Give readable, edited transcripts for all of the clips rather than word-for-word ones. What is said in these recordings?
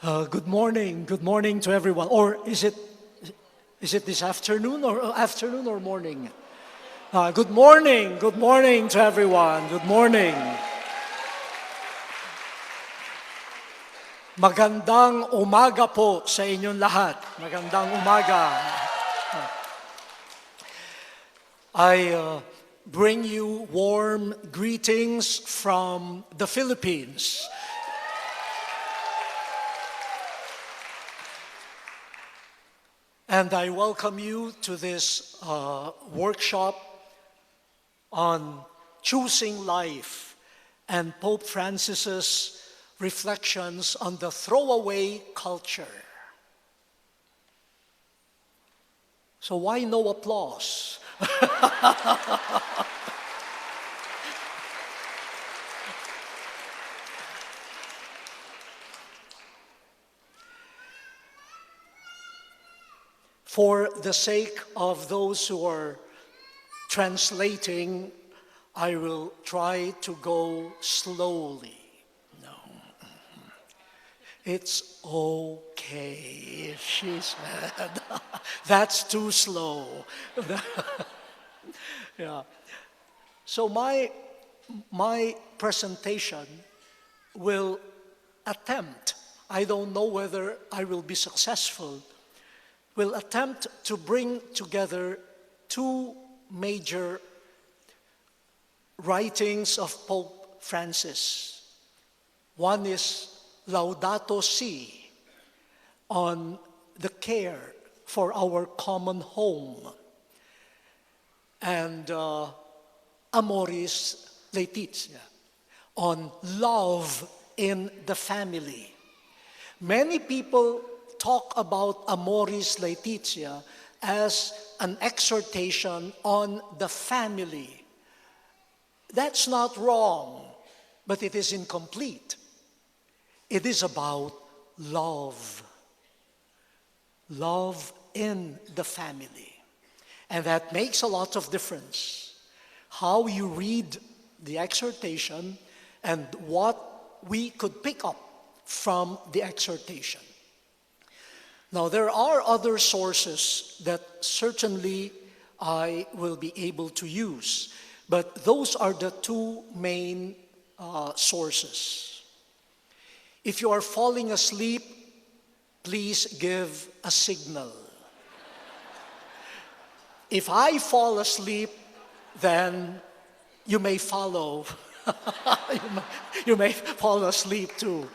Good morning to everyone. Or is it this afternoon or morning? Good morning to everyone. Good morning. Magandang umaga po sa inyong lahat. Magandang umaga. I bring you warm greetings from the Philippines. And I welcome you to this workshop on choosing life and Pope Francis's reflections on the throwaway culture. So why no applause? For the sake of those who are translating, I will try to go slowly. No. It's okay, she said. That's too slow. Yeah. So my presentation will attempt, I don't know whether I will be successful, will attempt to bring together two major writings of Pope Francis. One is Laudato Si, on the care for our common home, and Amoris Laetitia, on love in the family. Many people talk about Amoris Laetitia as an exhortation on the family. That's not wrong, but it is incomplete. It is about love. Love in the family. And that makes a lot of difference. How you read the exhortation and what we could pick up from the exhortation. Now, there are other sources that certainly I will be able to use, but those are the two main sources. If you are falling asleep, please give a signal. If I fall asleep, then you may follow. you may fall asleep too.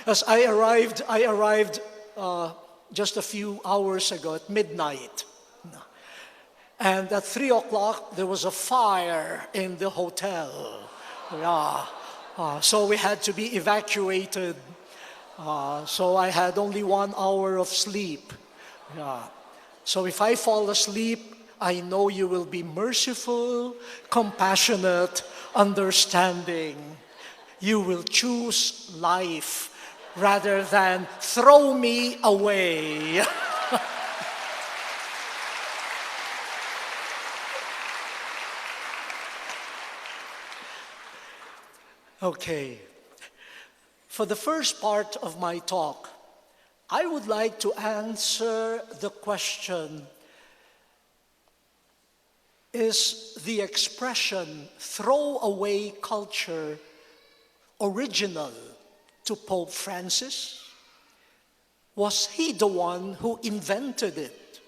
As I arrived just a few hours ago at midnight. And at 3 o'clock, there was a fire in the hotel. Yeah. So we had to be evacuated. So I had only 1 hour of sleep. Yeah. So if I fall asleep, I know you will be merciful, compassionate, understanding. You will choose life rather than throw me away. Okay. For the first part of my talk, I would like to answer the question, is the expression throwaway culture original to Pope Francis? Was he the one who invented it?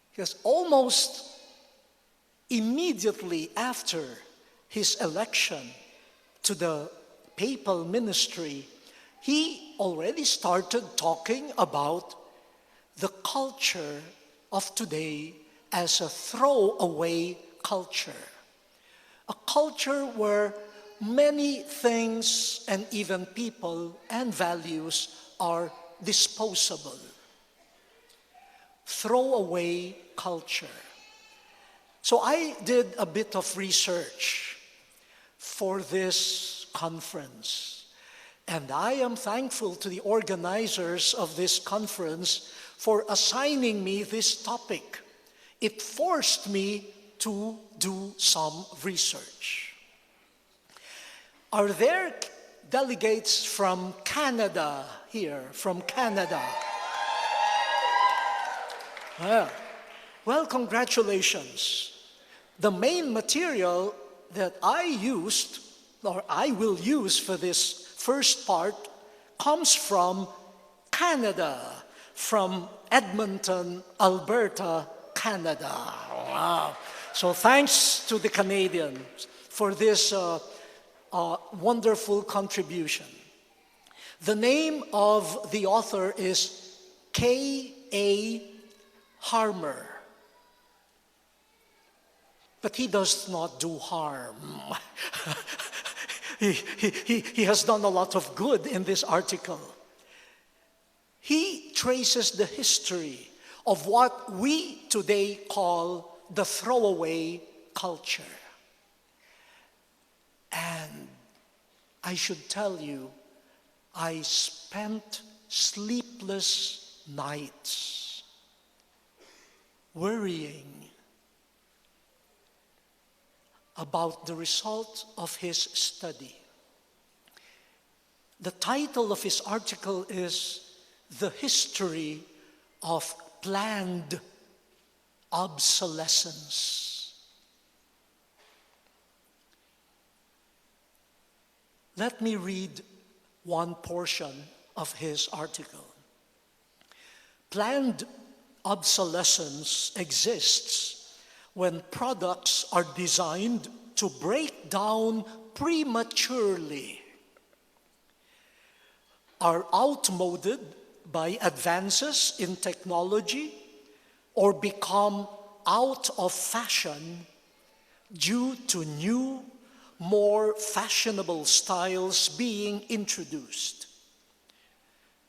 Because almost immediately after his election to the papal ministry, he already started talking about the culture of today as a throwaway culture. A culture where many things and even people and values are disposable. Throwaway culture. So I did a bit of research for this conference. And I am thankful to the organizers of this conference for assigning me this topic. It forced me to do some research. Are there delegates from Canada here, from Canada. Well, congratulations. The main material that I used, or I will use for this first part, comes from Canada, from Edmonton, Alberta, Canada. Wow. So thanks to the Canadians for this wonderful contribution. The name of the author is K.A. Harmer. But he does not do harm. he has done a lot of good in this article. He traces the history of what we today call the throwaway culture. And I should tell you, I spent sleepless nights worrying about the result of his study. The title of his article is The History of Planned Obsolescence. Let me read one portion of his article. Planned obsolescence exists when products are designed to break down prematurely, are outmoded by advances in technology, or become out of fashion due to new, more fashionable styles being introduced.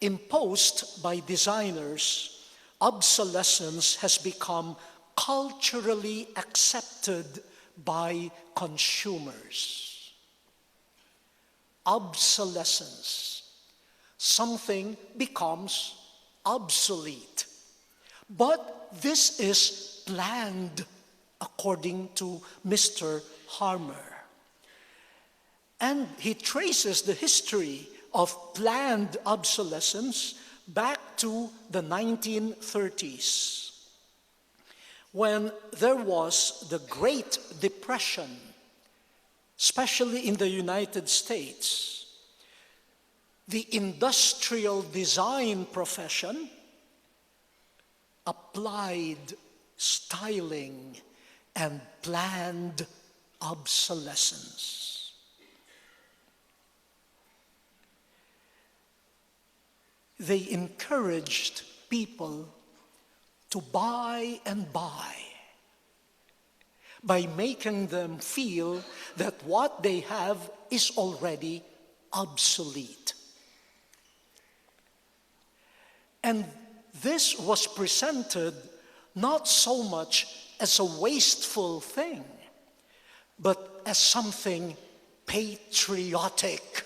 Imposed by designers, obsolescence has become culturally accepted by consumers. Obsolescence. Something becomes obsolete. But this is planned, according to Mr. Harmer. And he traces the history of planned obsolescence back to the 1930s, when there was the Great Depression, especially in the United States. The industrial design profession applied styling and planned obsolescence. They encouraged people to buy and buy by making them feel that what they have is already obsolete. And this was presented not so much as a wasteful thing, but as something patriotic.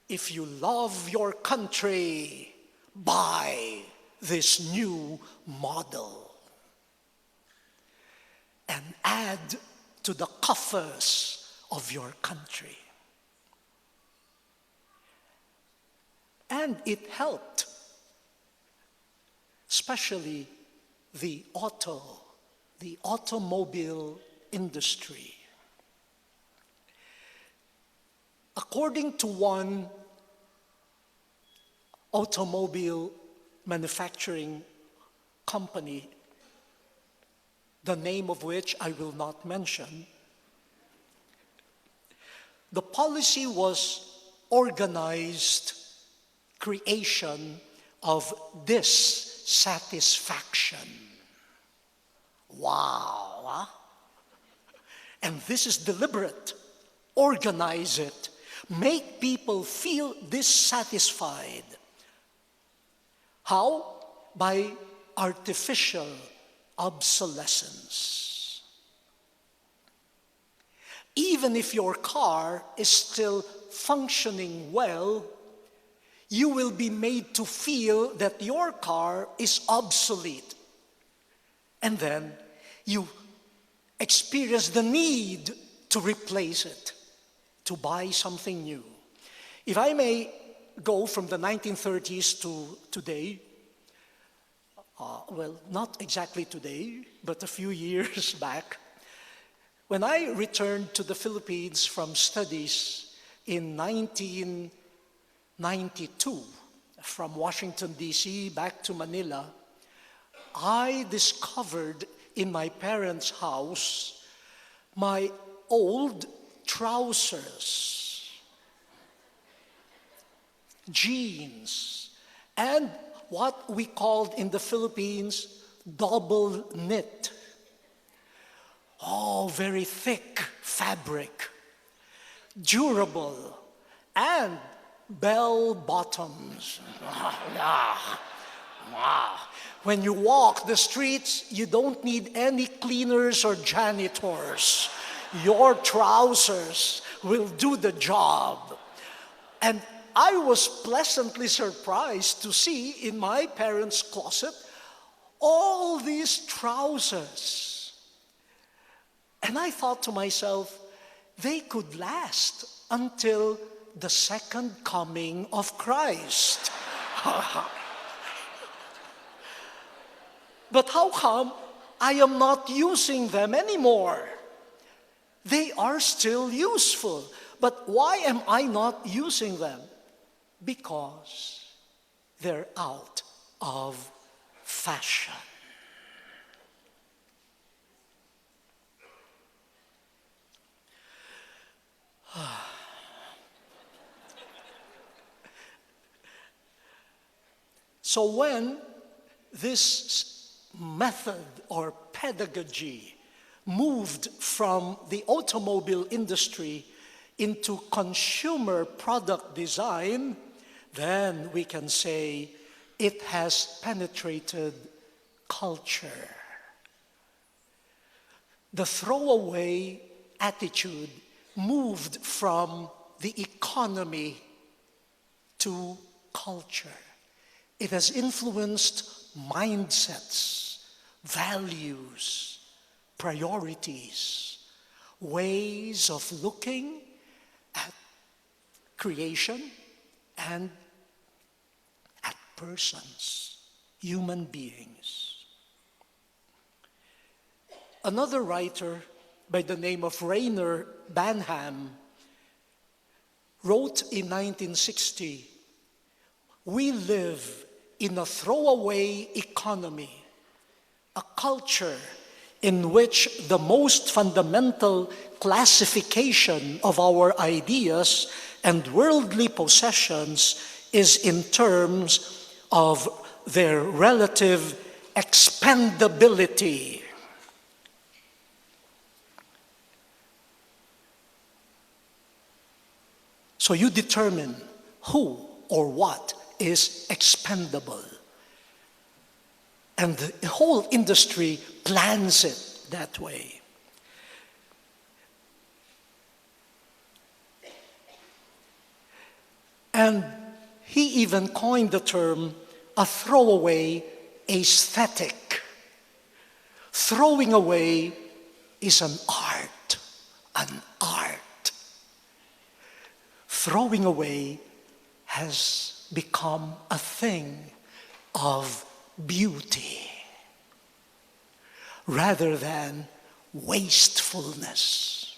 If you love your country, buy this new model and add to the coffers of your country. And it helped, especially the automobile industry. According to one automobile manufacturing company, the name of which I will not mention, the policy was organized creation of dissatisfaction. Wow. Huh? And this is deliberate. Organize it. Make people feel dissatisfied. How? By artificial obsolescence. Even if your car is still functioning well, you will be made to feel that your car is obsolete. And then you experience the need to replace it, to buy something new. If I may go from the 1930s to today, well, not exactly today, but a few years back, when I returned to the Philippines from studies in 1992, from Washington, D.C. back to Manila, I discovered in my parents' house my old trousers, jeans, and what we called in the Philippines double knit. Oh, very thick fabric, durable, and bell bottoms. When you walk the streets, you don't need any cleaners or janitors. Your trousers will do the job. And I was pleasantly surprised to see in my parents' closet all these trousers. And I thought to myself, they could last until the second coming of Christ. But how come I am not using them anymore? They are still useful. But why am I not using them? Because they're out of fashion. So when this method or pedagogy moved from the automobile industry into consumer product design, then we can say it has penetrated culture. The throwaway attitude moved from the economy to culture. It has influenced mindsets, values, priorities, ways of looking at creation and at persons, human beings. Another writer by the name of Rainer Banham wrote in 1960, "We live in a throwaway economy, a culture in which the most fundamental classification of our ideas and worldly possessions is in terms of their relative expendability." So you determine who or what is expendable. And the whole industry plans it that way. And he even coined the term a throwaway aesthetic. Throwing away is an art, an art. Throwing away has become a thing of beauty rather than wastefulness.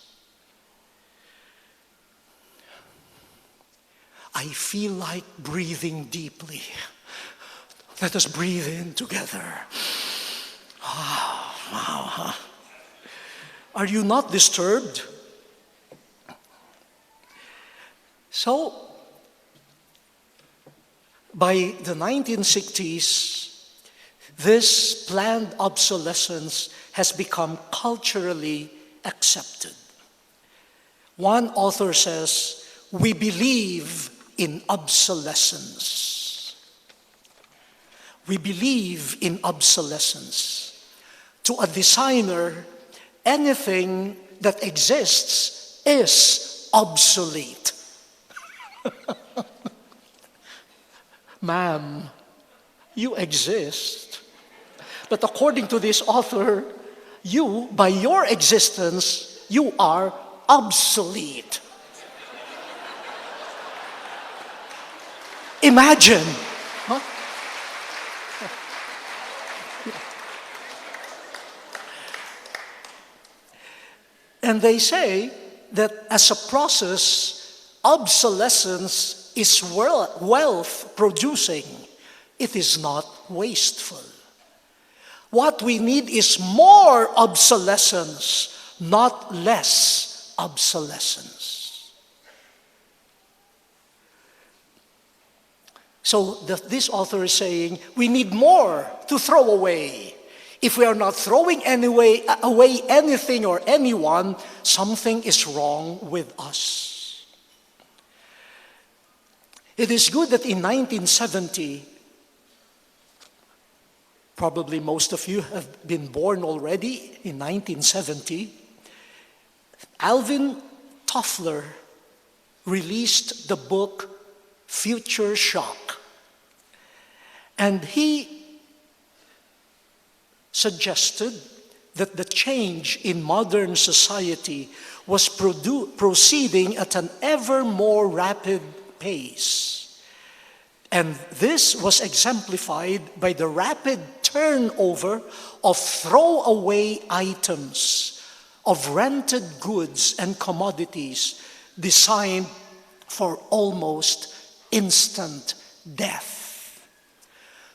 I feel like breathing deeply. Let us breathe in together. Are you not disturbed? So, by the 1960s, this planned obsolescence has become culturally accepted. One author says, "We believe in obsolescence." We believe in obsolescence. To a designer, anything that exists is obsolete. Ma'am, you exist. But according to this author, you, by your existence, you are obsolete. Imagine. Huh? And they say that as a process, obsolescence is wealth producing. It is not wasteful. What we need is more obsolescence, not less obsolescence. So this author is saying we need more to throw away. If we are not throwing away anything or anyone, something is wrong with us. It is good that in 1970, probably most of you have been born already in 1970, Alvin Toffler released the book Future Shock. And he suggested that the change in modern society was proceeding at an ever more rapid pace. And this was exemplified by the rapid turnover of throwaway items, of rented goods and commodities designed for almost instant death.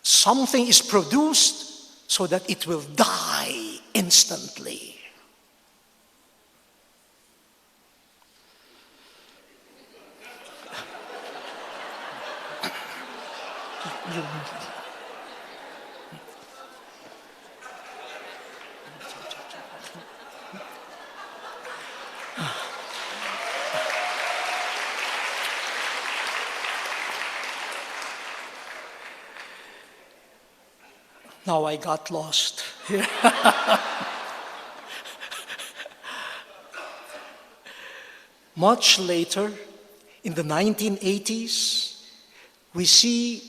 Something is produced so that it will die instantly. Now I got lost. Much later, in the 1980s, we see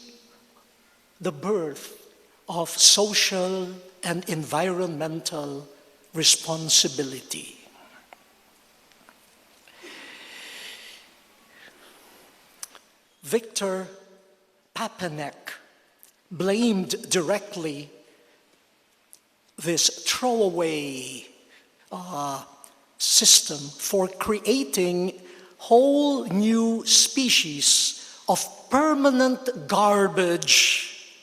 the birth of social and environmental responsibility. Victor Papanek blamed directly this throwaway system for creating whole new species of permanent garbage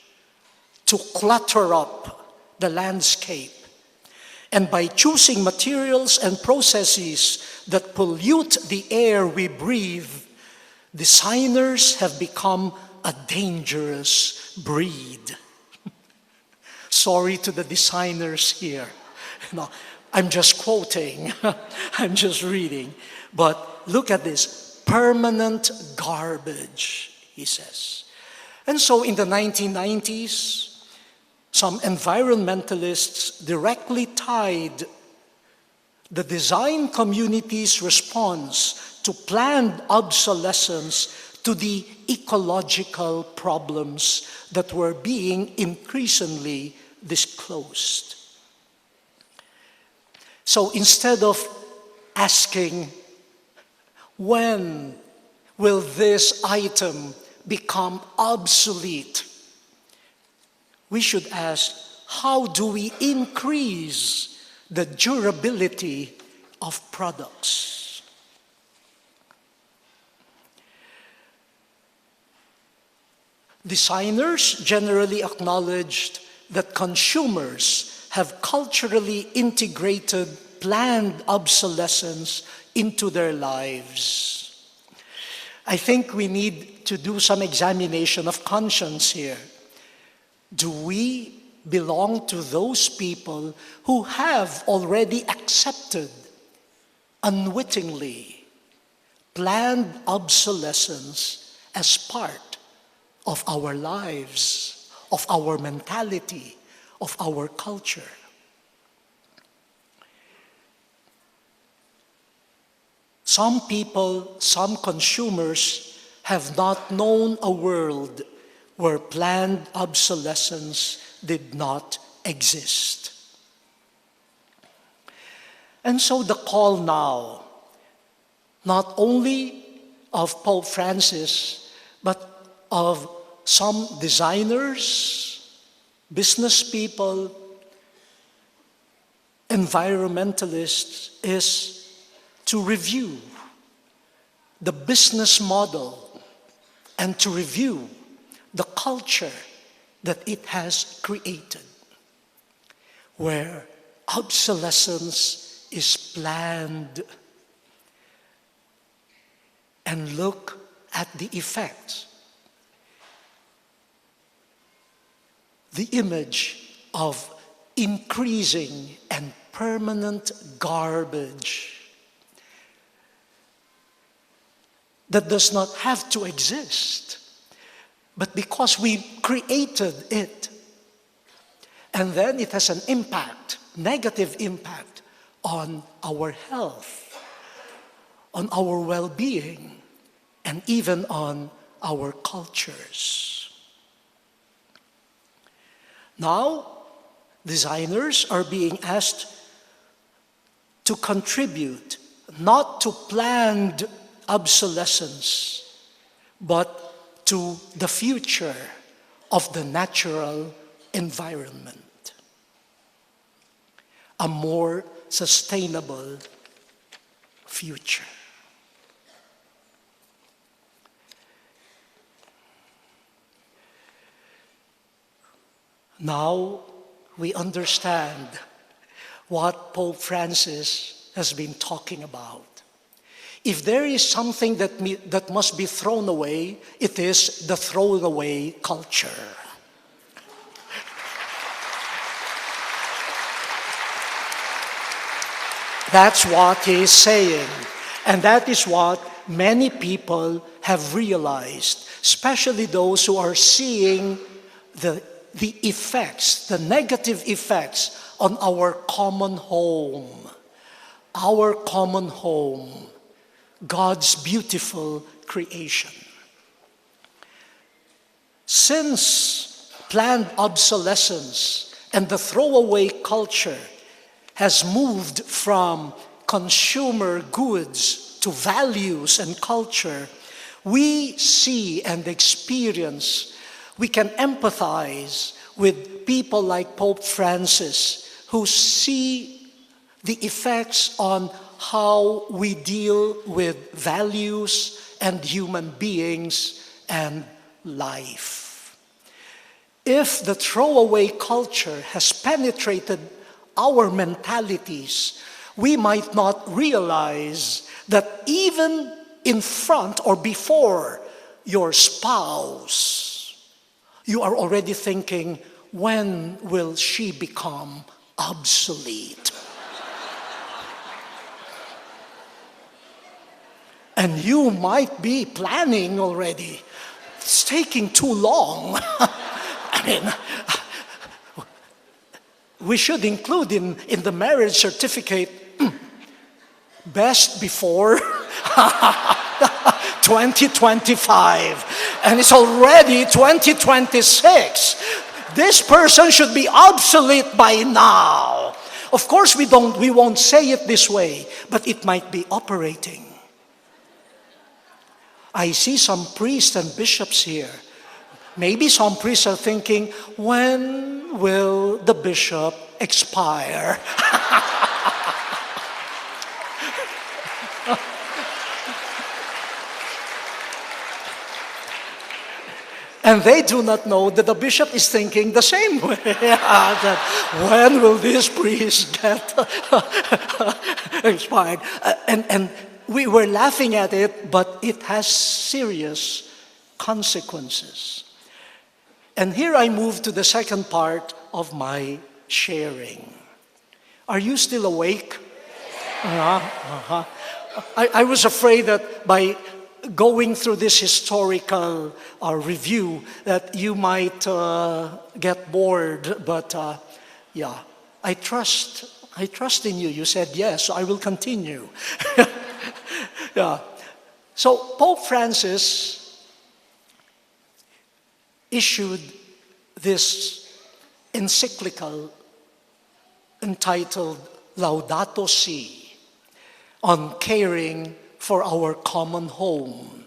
to clutter up the landscape. And by choosing materials and processes that pollute the air we breathe, designers have become a dangerous breed. Sorry to the designers here. No, I'm just quoting. I'm just reading. But look at this. Permanent garbage, he says. And so in the 1990s, some environmentalists directly tied the design community's response to planned obsolescence to the ecological problems that were being increasingly disclosed. So instead of asking, when will this item become obsolete, we should ask, how do we increase the durability of products? Designers generally acknowledged that consumers have culturally integrated planned obsolescence into their lives. I think we need to do some examination of conscience here. Do we belong to those people who have already accepted, unwittingly, planned obsolescence as part of our lives, of our mentality, of our culture? Some people, some consumers have not known a world where planned obsolescence did not exist. And so the call now, not only of Pope Francis, but of some designers, business people, environmentalists is to review the business model and to review the culture that it has created, where obsolescence is planned, and look at the effects. The image of increasing and permanent garbage that does not have to exist, but because we created it, and then it has an impact, negative impact on our health, on our well-being, and even on our cultures. Now, designers are being asked to contribute not to planned obsolescence, but to the future of the natural environment, a more sustainable future. Now we understand what Pope Francis has been talking about. If there is something that must be thrown away, it is the throwaway culture. That's what he is saying. And that is what many people have realized, especially those who are seeing the effects, the negative effects on our common home. Our common home, God's beautiful creation. Since planned obsolescence and the throwaway culture has moved from consumer goods to values and culture, we see and experience, we can empathize with people like Pope Francis who see the effects on how we deal with values and human beings and life. If the throwaway culture has penetrated our mentalities, we might not realize that even in front or before your spouse, you are already thinking, when will she become obsolete? And you might be planning already. It's taking too long. I mean, we should include in the marriage certificate, best before 2025. And it's already 2026. This person should be obsolete by now. Of course, we won't say it this way, but it might be operating. I see some priests and bishops here. Maybe some priests are thinking, when will the bishop expire? And they do not know that the bishop is thinking the same way. That when will this priest get expired? And we were laughing at it, but it has serious consequences. And here I move to the second part of my sharing. Are you still awake? I was afraid that by going through this historical review that you might get bored, but yeah, I trust in you. You said yes, so I will continue. Yeah. So Pope Francis issued this encyclical entitled Laudato Si on caring for our common home.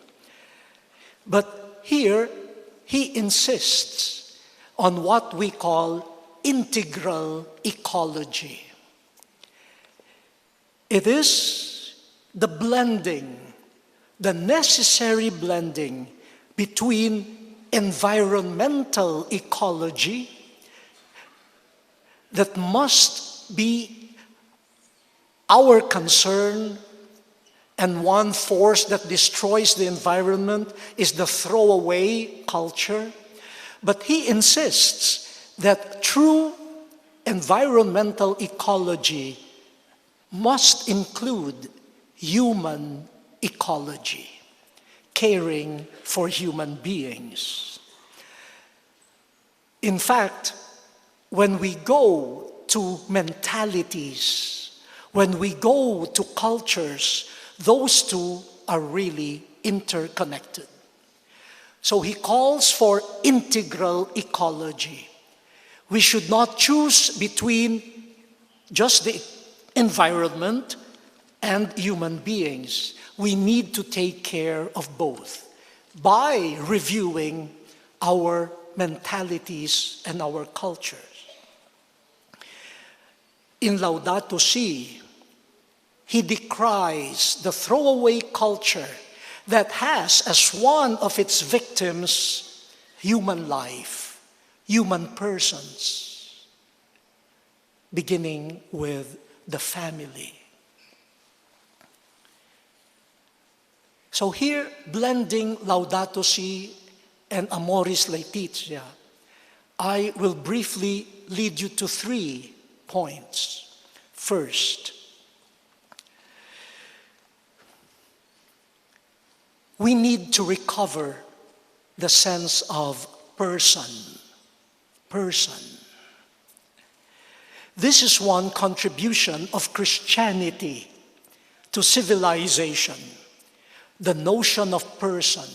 But here he insists on what we call integral ecology. It is the blending, the necessary blending between environmental ecology that must be our concern, and one force that destroys the environment is the throwaway culture. But he insists that true environmental ecology must include human ecology, caring for human beings. In fact, when we go to mentalities, when we go to cultures, those two are really interconnected. So he calls for integral ecology. We should not choose between just the environment and human beings. We need to take care of both by reviewing our mentalities and our cultures. In Laudato Si, he decries the throwaway culture that has as one of its victims human life, human persons, beginning with the family. So here, blending Laudato Si and Amoris Laetitia, I will briefly lead you to 3 points. First, we need to recover the sense of person. Person. This is one contribution of Christianity to civilization, the notion of person.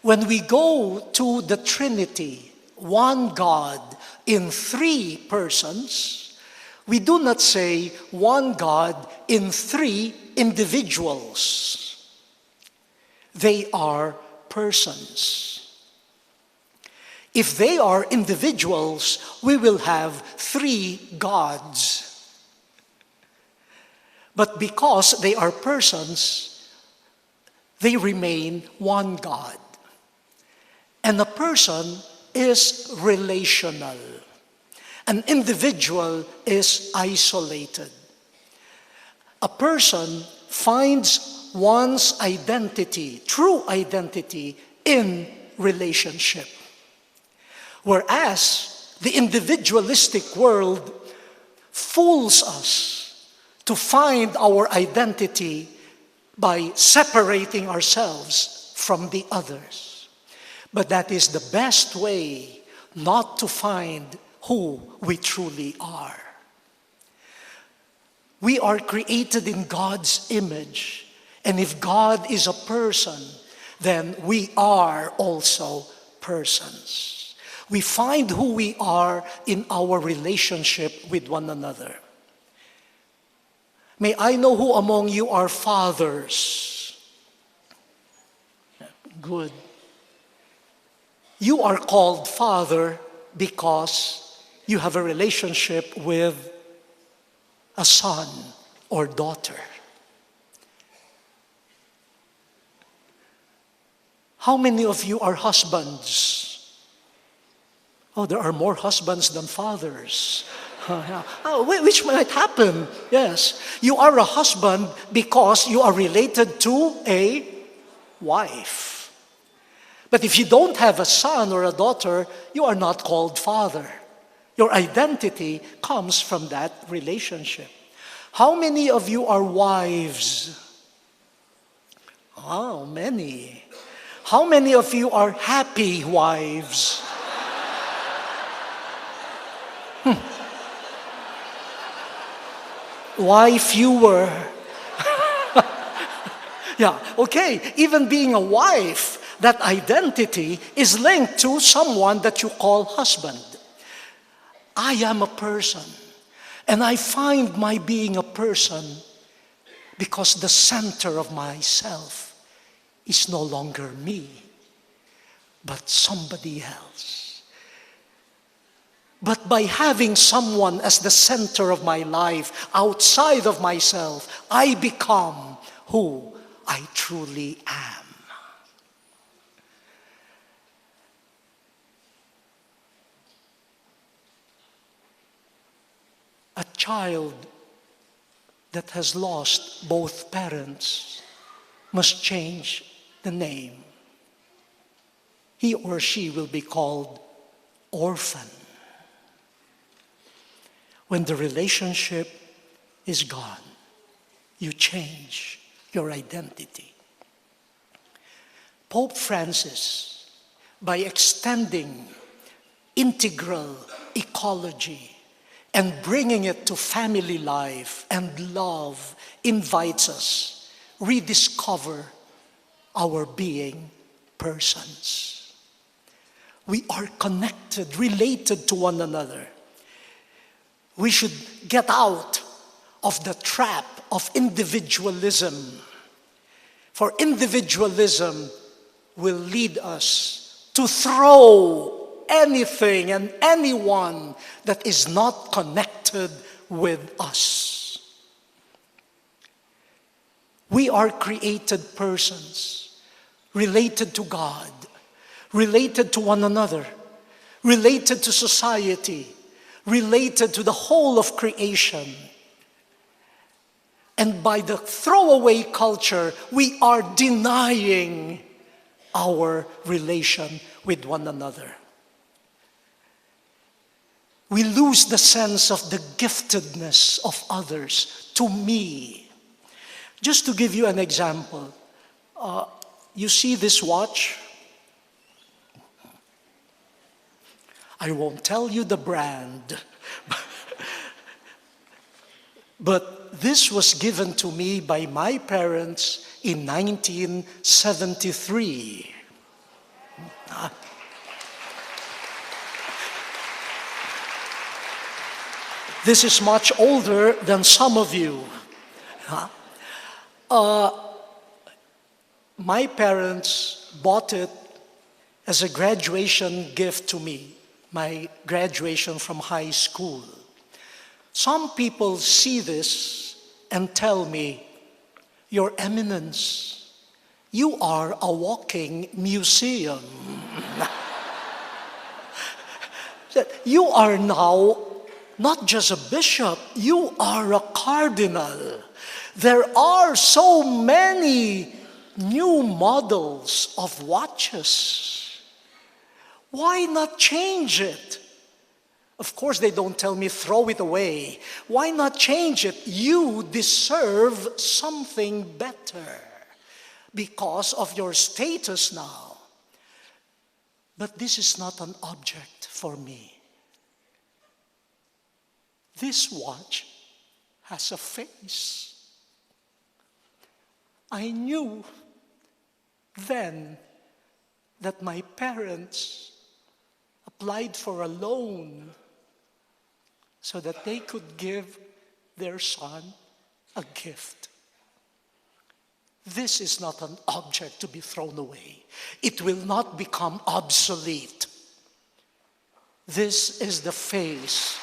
When we go to the Trinity, one God in 3 persons, we do not say one God in 3 individuals. They are persons. If they are individuals, we will have 3 gods. But because they are persons, they remain one God. And a person is relational. An individual is isolated. A person finds one's identity, true identity, in relationship. Whereas the individualistic world fools us to find our identity by separating ourselves from the others. But that is the best way not to find who we truly are. We are created in God's image. And if God is a person, then we are also persons. We find who we are in our relationship with one another. May I know who among you are fathers? Good. You are called father because you have a relationship with a son or daughter. How many of you are husbands? Oh, there are more husbands than fathers. Which might happen, yes. You are a husband because you are related to a wife. But if you don't have a son or a daughter, you are not called father. Your identity comes from that relationship. How many of you are wives? Oh, many. How many of you are happy wives? Why fewer? Yeah, okay. Even being a wife, that identity is linked to someone that you call husband. I am a person, and I find my being a person because the center of myself is no longer me. but somebody else. But by having someone as the center of my life, outside of myself, I become who I truly am. A child that has lost both parents must change the name. He or she will be called orphan. When the relationship is gone, you change your identity. Pope Francis, by extending integral ecology and bringing it to family life and love, invites us rediscover our being persons. We are connected, related to one another. We should get out of the trap of individualism. For individualism will lead us to throw anything and anyone that is not connected with us. We are created persons, related to God, related to one another, related to society, related to the whole of creation. And by the throwaway culture, we are denying our relation with one another. We lose the sense of the giftedness of others to me. Just to give you an example, you see this watch? I won't tell you the brand, but this was given to me by my parents in 1973. This is much older than some of you. My parents bought it as a graduation gift to me, my graduation from high school. Some people see this and tell me, Your Eminence, you are a walking museum. You are now not just a bishop, you are a cardinal. There are so many new models of watches. Why not change it? Of course, they don't tell me throw it away. Why not change it? You deserve something better because of your status now. But this is not an object for me. This watch has a face. I knew then that my parents applied for a loan so that they could give their son a gift. This is not an object to be thrown away. It will not become obsolete. This is the face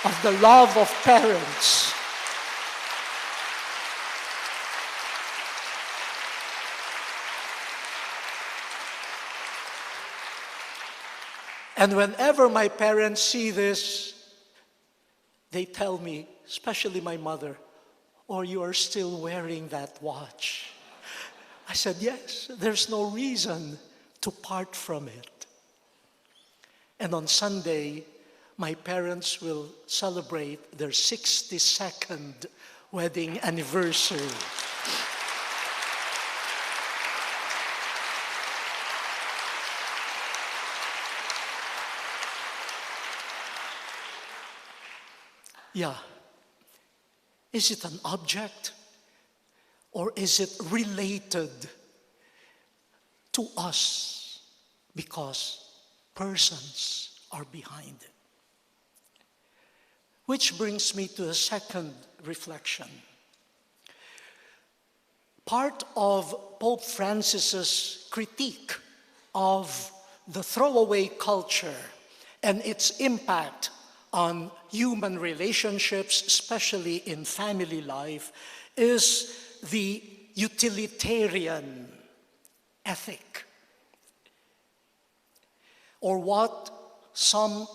of the love of parents. And whenever my parents see this, they tell me, especially my mother, "Oh, you are still wearing that watch." I said, "Yes, there's no reason to part from it." And on Sunday, my parents will celebrate their 62nd wedding anniversary. Yeah. Is it an object or is it related to us because persons are behind it? Which brings me to the second reflection. part of Pope Francis's critique of the throwaway culture and its impact on human relationships, especially in family life, is the utilitarian ethic, or what some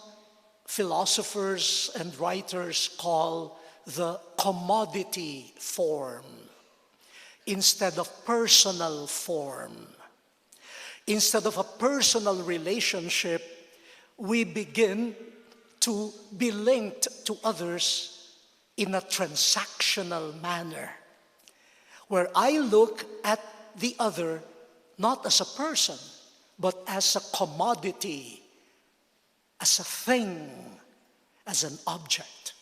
philosophers and writers call the commodity form instead of personal form. Instead of a personal relationship, we begin to be linked to others in a transactional manner, where I look at the other not as a person, but as a commodity, as a thing, as an object.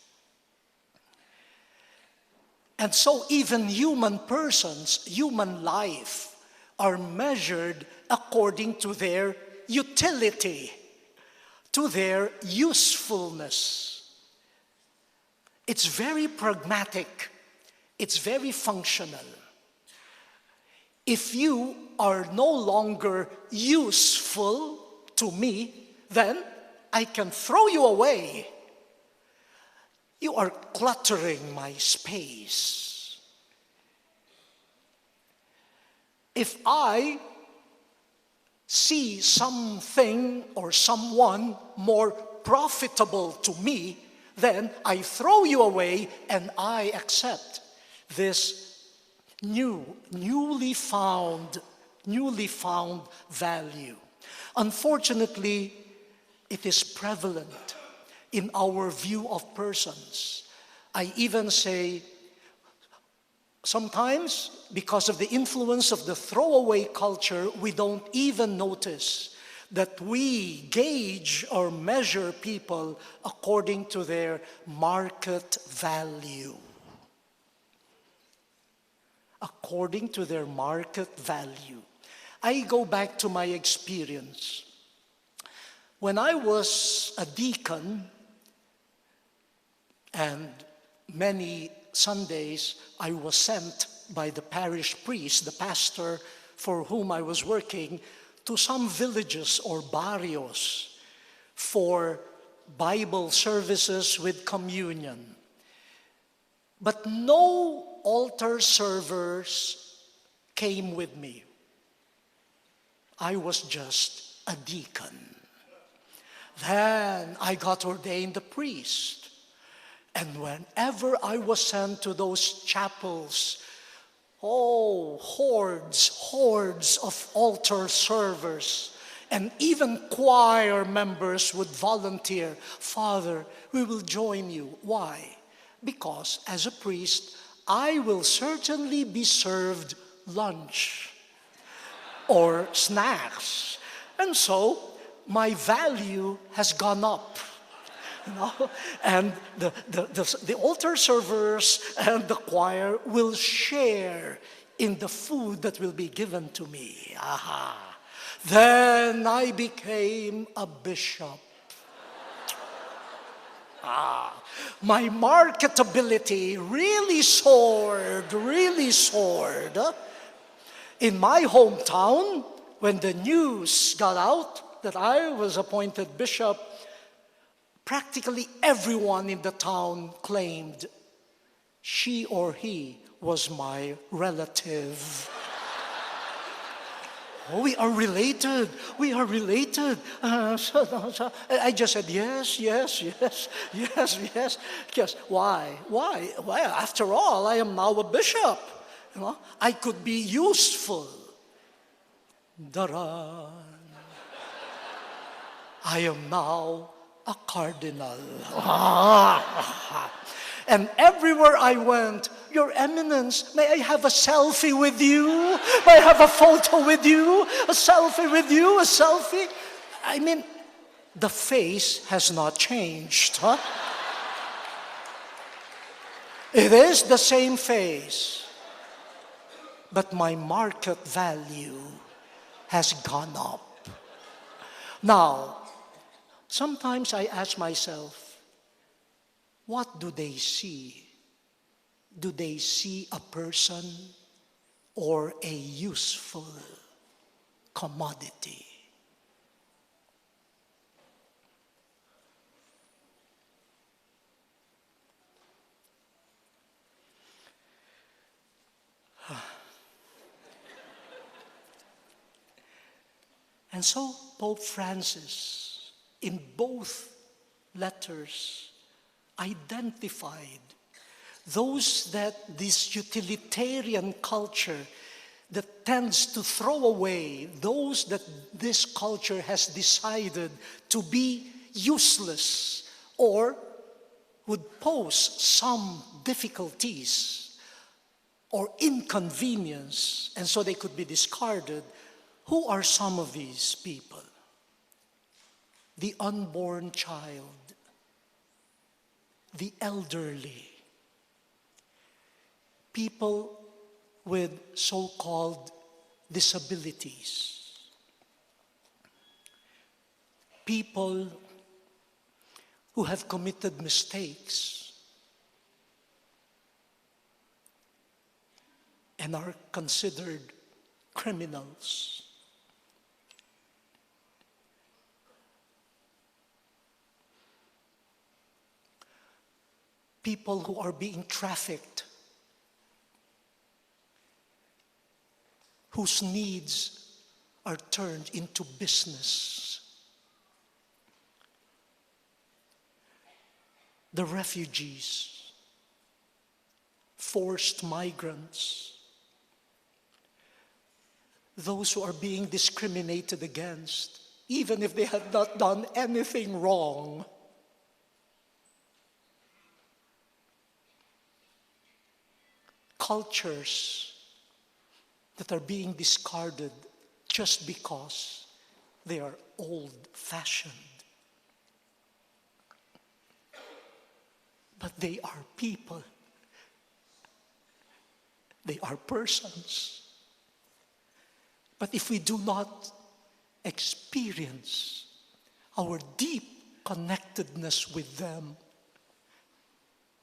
And so even human persons, human life, are measured according to their utility, to their usefulness. It's very pragmatic. It's very functional. If you are no longer useful to me, then I can throw you away. You are cluttering my space. If I see something or someone more profitable to me, then I throw you away and I accept this newly found value. Unfortunately, it is prevalent in our view of persons. I even say, sometimes, because of the influence of the throwaway culture, we don't even notice that we gauge or measure people according to their market value. According to their market value. I go back to my experience. When I was a deacon, and many Sundays I was sent by the parish priest, the pastor for whom I was working, to some villages or barrios for Bible services with communion. But no altar servers came with me. I was just a deacon. Then I got ordained a priest. And whenever I was sent to those chapels, hordes of altar servers and even choir members would volunteer, "Father, we will join you." Why? Because as a priest, I will certainly be served lunch or snacks. And so my value has gone up. And the altar servers and the choir will share in the food that will be given to me. Then I became a bishop. My marketability really soared. In my hometown, when the news got out that I was appointed bishop, practically everyone in the town claimed she or he was my relative. We are related. I just said, yes. Why? After all, I am now a bishop. I could be useful. Daran. I am now a cardinal. And everywhere I went, "Your Eminence, may I have a selfie with you? May I have a photo with you? A selfie with you? A selfie?" I mean, the face has not changed, huh? It is the same face, but my market value has gone up. Now, sometimes I ask myself, what do they see? Do they see a person or a useful commodity. And so Pope Francis, in both letters, identified those that this utilitarian culture that tends to throw away, those that this culture has decided to be useless or would pose some difficulties or inconvenience, and so they could be discarded. Who are some of these people? The unborn child, the elderly, people with so-called disabilities, people who have committed mistakes and are considered criminals. People who are being trafficked, whose needs are turned into business. The refugees, forced migrants, those who are being discriminated against, even if they have not done anything wrong. Cultures that are being discarded just because they are old-fashioned. But they are people. They are persons. But if we do not experience our deep connectedness with them,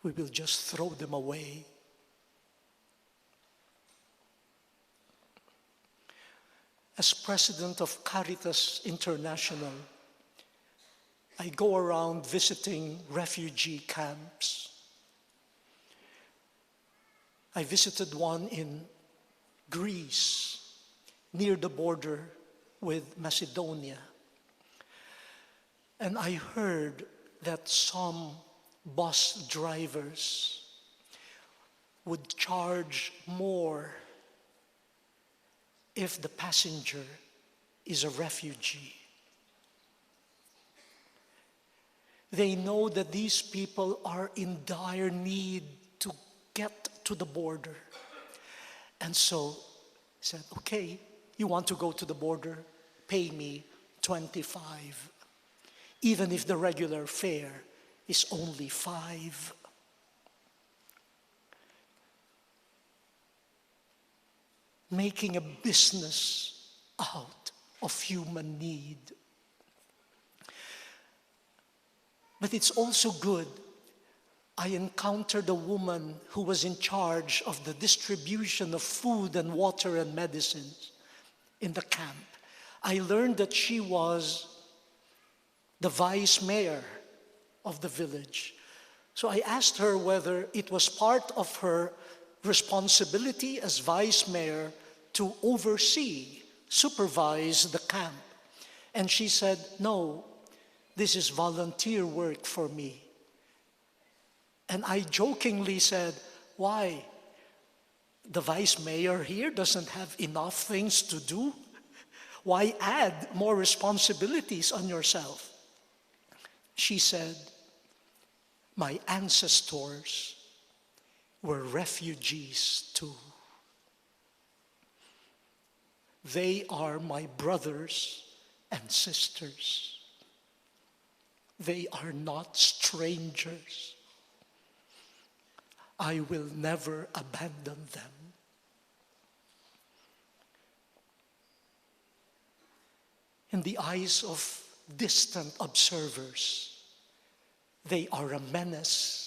we will just throw them away. As President of Caritas International, I go around visiting refugee camps. I visited one in Greece, near the border with Macedonia. And I heard that some bus drivers would charge more if the passenger is a refugee. They know that these people are in dire need to get to the border. And so said, okay, you want to go to the border? Pay me $25, even if the regular fare is only $5. Making a business out of human need. But it's also good. I encountered a woman who was in charge of the distribution of food and water and medicines in the camp. I learned that she was the vice mayor of the village. So I asked her whether it was part of her responsibility as vice mayor to oversee, supervise the camp. And she said, no, this is volunteer work for me. And I jokingly said, why? The vice mayor here doesn't have enough things to do? Why add more responsibilities on yourself? She said, my ancestors were refugees too. They are my brothers and sisters. They are not strangers. I will never abandon them. In the eyes of distant observers, they are a menace.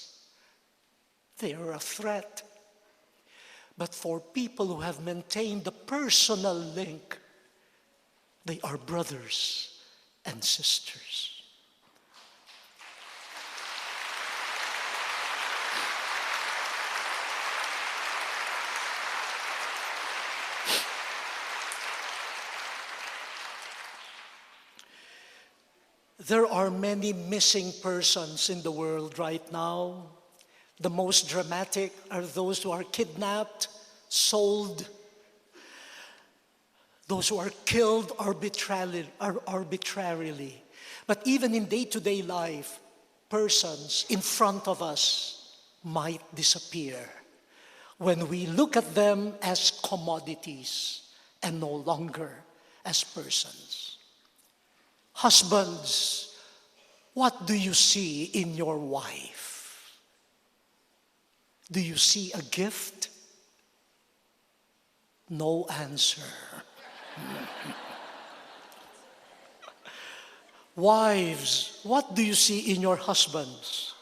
They are a threat. But for people who have maintained the personal link, they are brothers and sisters. There are many missing persons in the world right now. The most dramatic are those who are kidnapped, sold, those who are killed arbitrarily. But even in day-to-day life, persons in front of us might disappear when we look at them as commodities and no longer as persons. Husbands, what do you see in your wife? Do you see a gift? No answer. Wives, what do you see in your husbands?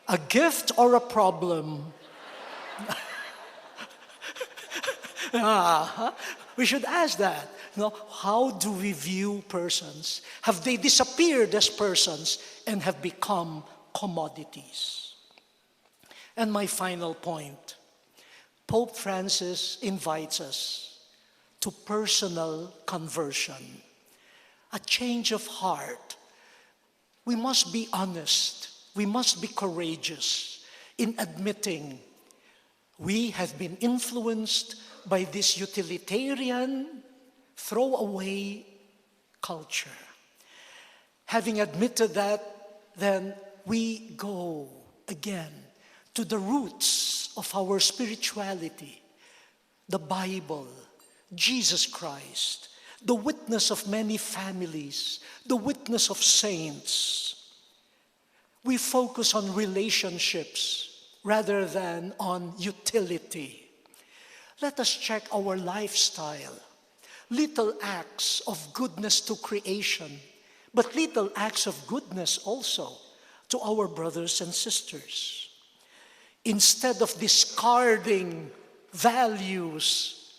A gift or a problem? We should ask that. How do we view persons? Have they disappeared as persons and have become commodities? And my final point, Pope Francis invites us to personal conversion, a change of heart. We must be honest. We must be courageous in admitting we have been influenced by this utilitarian, throwaway culture. Having admitted that, then we go again to the roots of our spirituality, the Bible, Jesus Christ, the witness of many families, the witness of saints. We focus on relationships rather than on utility. Let us check our lifestyle. Little acts of goodness to creation, but little acts of goodness also to our brothers and sisters. Instead of discarding values,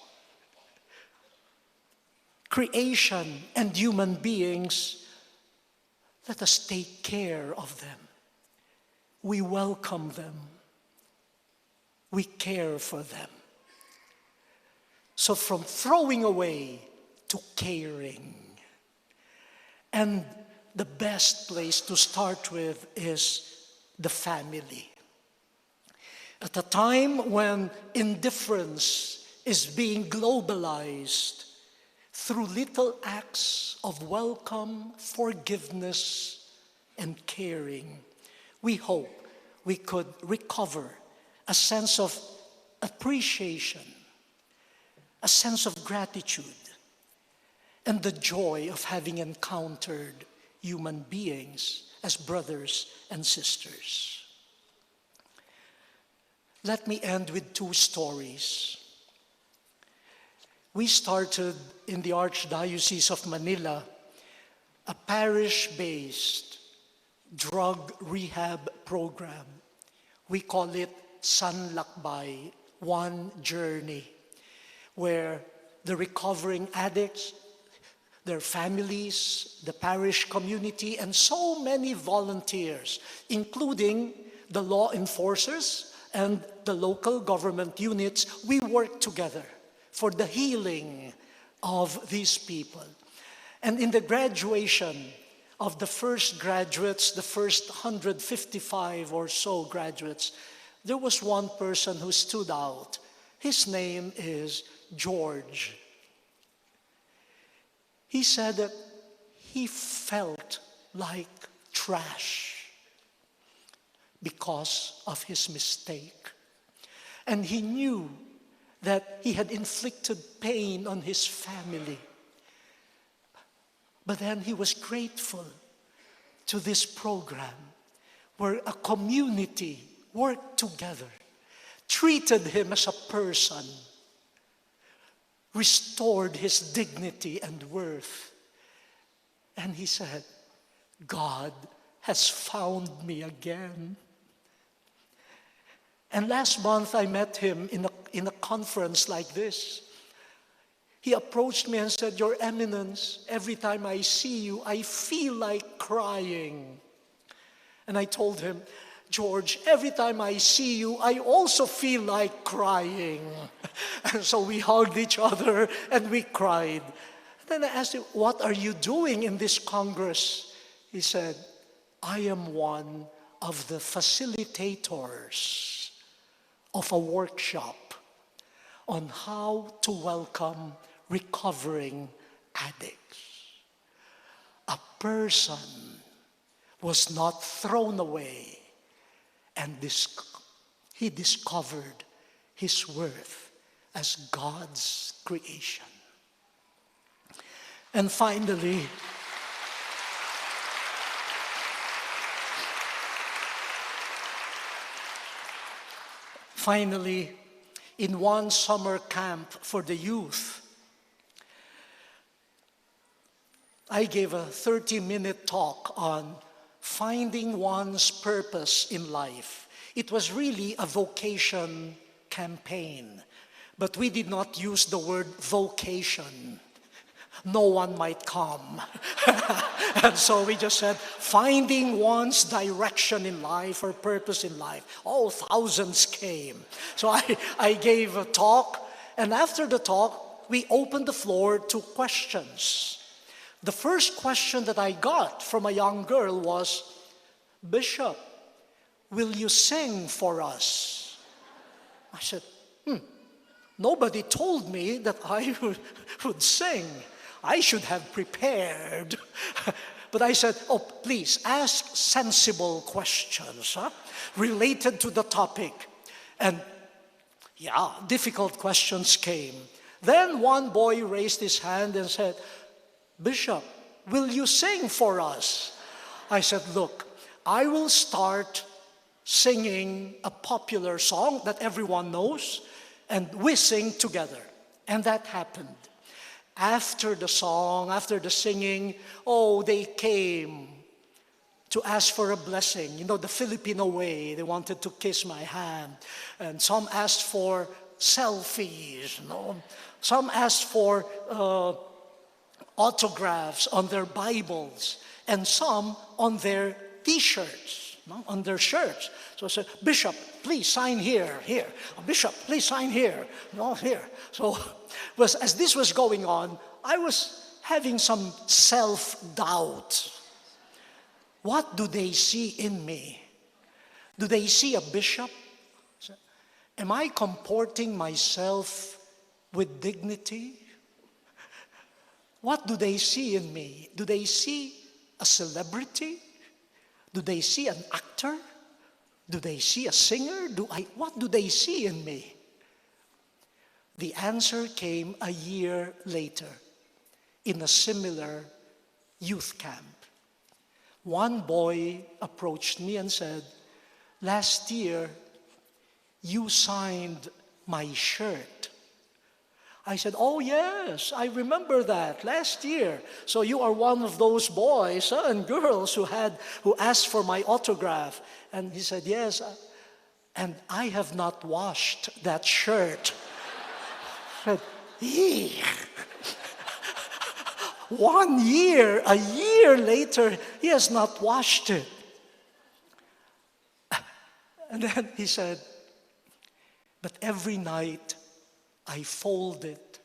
creation, and human beings, let us take care of them. We welcome them. We care for them. So from throwing away to caring. And the best place to start with is the family. At a time when indifference is being globalized through little acts of welcome, forgiveness, and caring, we hope we could recover a sense of appreciation, a sense of gratitude, and the joy of having encountered human beings as brothers and sisters. Let me end with two stories. We started in the Archdiocese of Manila a parish-based drug rehab program. We call it Sanlakbay, One Journey, where the recovering addicts, their families, the parish community, and so many volunteers, including the law enforcers and the local government units, we work together for the healing of these people. And in the graduation of the first graduates, the first 155 or so graduates, there was one person who stood out. His name is George. He said that he felt like trash because of his mistake. And he knew that he had inflicted pain on his family. But then he was grateful to this program where a community worked together, treated him as a person, restored his dignity and worth. And he said, God has found me again. And last month I met him in a conference like this. He approached me and said, "Your Eminence, every time I see you, I feel like crying." And I told him, "George, every time I see you, I also feel like crying." And so we hugged each other and we cried. Then I asked him, "What are you doing in this Congress?" He said, "I am one of the facilitators of a workshop on how to welcome recovering addicts. A person was not thrown away, and he discovered his worth as God's creation." And finally, in one summer camp for the youth, I gave a 30-minute talk on finding one's purpose in life. It was really a vocation campaign, but we did not use the word vocation. No one might come. And so we just said, finding one's direction in life or purpose in life. Oh, thousands came. So I gave a talk, and after the talk, we opened the floor to questions. The first question that I got from a young girl was, "Bishop, will you sing for us?" I said, nobody told me that I would sing. I should have prepared. But I said, "Oh, please, ask sensible questions related to the topic." And yeah, difficult questions came. Then one boy raised his hand and said, "Bishop, will you sing for us?" I said, "Look, I will start singing a popular song that everyone knows, and we sing together." And that happened. After the song, after the singing, they came to ask for a blessing. You know, the Filipino way, they wanted to kiss my hand. And some asked for selfies, Some asked for autographs on their Bibles, and some on their T-shirts, on their shirts. So I said, "Bishop, please sign here, here. Bishop, please sign here, here." So as this was going on, I was having some self-doubt. What do they see in me? Do they see a bishop? Am I comporting myself with dignity? What do they see in me? Do they see a celebrity? Do they see an actor? Do they see a singer? What do they see in me? The answer came a year later in a similar youth camp. One boy approached me and said, "Last year, you signed my shirt." I said, "Oh yes, I remember that, last year. So you are one of those boys and girls who asked for my autograph." And he said, "Yes, and I have not washed that shirt." I said, "Eek." A year later, he has not washed it. And then he said, "But every night I fold it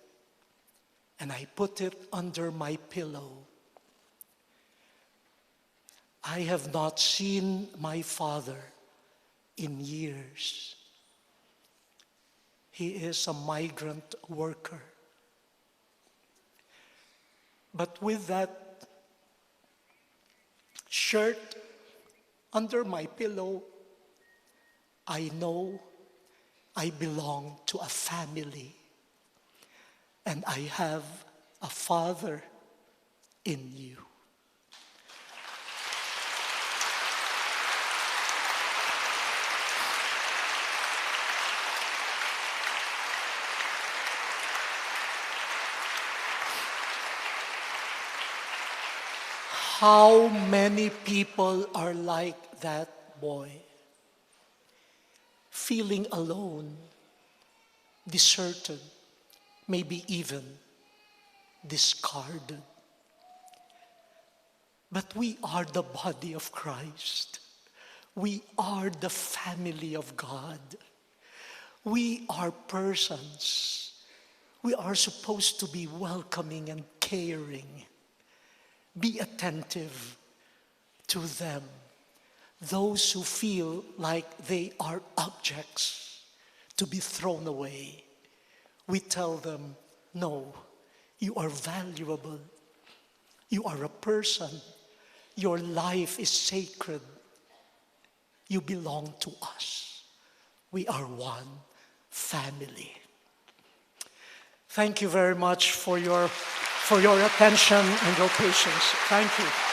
and I put it under my pillow. I have not seen my father in years. He is a migrant worker. But with that shirt under my pillow, I know I belong to a family, and I have a father in you." How many people are like that boy? Feeling alone, deserted, maybe even discarded. But we are the body of Christ. We are the family of God. We are persons. We are supposed to be welcoming and caring. Be attentive to them. Those who feel like they are objects to be thrown away, we tell them, no, you are valuable. You are a person. Your life is sacred. You belong to us. We are one family. Thank you very much for your attention and your patience. Thank you.